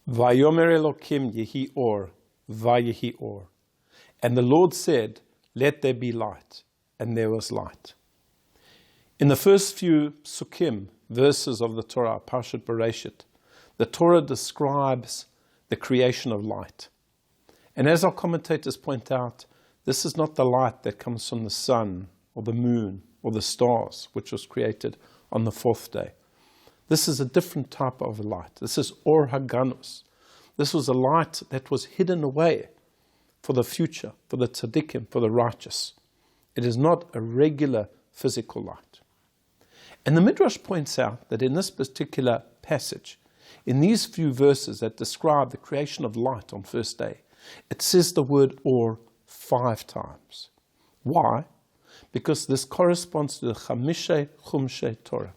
Vayomer Elokim yehi or, vayehi or. And the Lord said, let there be light, and there was light. In the first few Sukkim, verses of the Torah, Parshat Bereishit, the Torah describes the creation of light. And as our commentators point out, this is not the light that comes from the sun, or the moon, or the stars, which was created on the fourth day. This is a different type of light. This is Or Haganus. This was a light that was hidden away for the future, for the tzaddikim, for the righteous. It is not a regular physical light. And the Midrash points out that in this particular passage, in these few verses that describe the creation of light on first day, it says the word Or 5 times. Why? Because this corresponds to the Chamishe Chumshe Torah,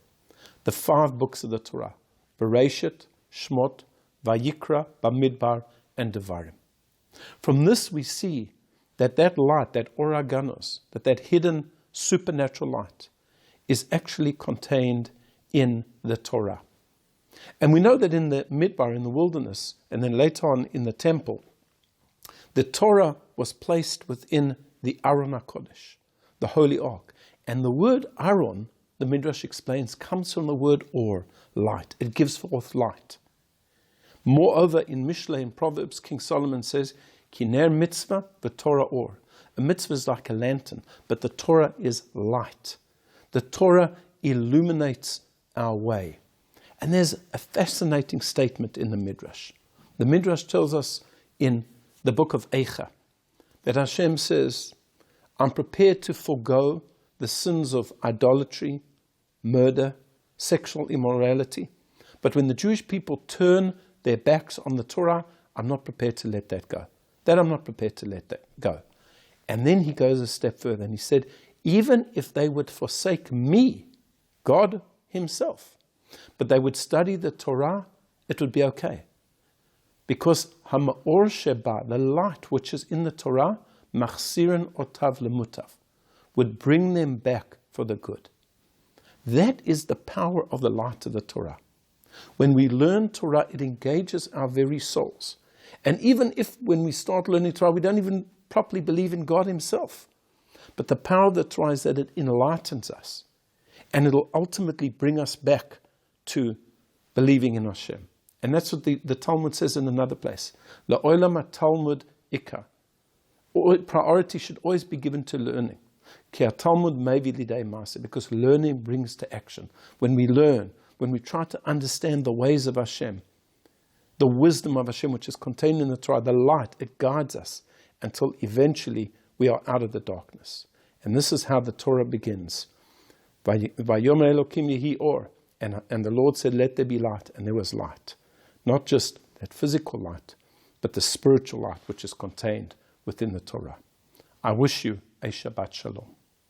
the 5 books of the Torah, Bereishit, Shmot, Vayikra, Bamidbar, and Devarim. From this we see that light, that Or Haganus, that hidden supernatural light, is actually contained in the Torah. And we know that in the Midbar, in the wilderness, and then later on in the temple, the Torah was placed within the Aron HaKodesh, the Holy Ark. And the word Aron, the Midrash explains, comes from the word Or, light. It gives forth light. Moreover, in Mishlei, in Proverbs, King Solomon says, Kiner mitzvah, the Torah Or. A mitzvah is like a lantern, but the Torah is light. The Torah illuminates our way. And there's a fascinating statement in the Midrash. The Midrash tells us in the book of Eicha that Hashem says, I'm prepared to forego the sins of idolatry, murder, sexual immorality. But when the Jewish people turn their backs on the Torah, I'm not prepared to let that go. That I'm not prepared to let that go. And then he goes a step further and he said, even if they would forsake me, God himself, but they would study the Torah, it would be okay. Because Hama'or Sheba, the light which is in the Torah, Machsirin Otav Lemutav, would bring them back for the good. That is the power of the light of the Torah. When we learn Torah, it engages our very souls. And even if when we start learning Torah, we don't even properly believe in God himself. But the power of the Torah is that it enlightens us. And it'll ultimately bring us back to believing in Hashem. And that's what the Talmud says in another place. La'olam ha-Talmud ikar. Priority should always be given to learning. Ki ha-Talmud mevi lidei maaseh, because learning brings to action. When we learn, when we try to understand the ways of Hashem, the wisdom of Hashem which is contained in the Torah, the light, it guides us until eventually we are out of the darkness. And this is how the Torah begins. Vayomer Elokim yehi or. And the Lord said, let there be light, and there was light. Not just that physical light, but the spiritual light which is contained within the Torah. I wish you a Shabbat Shalom.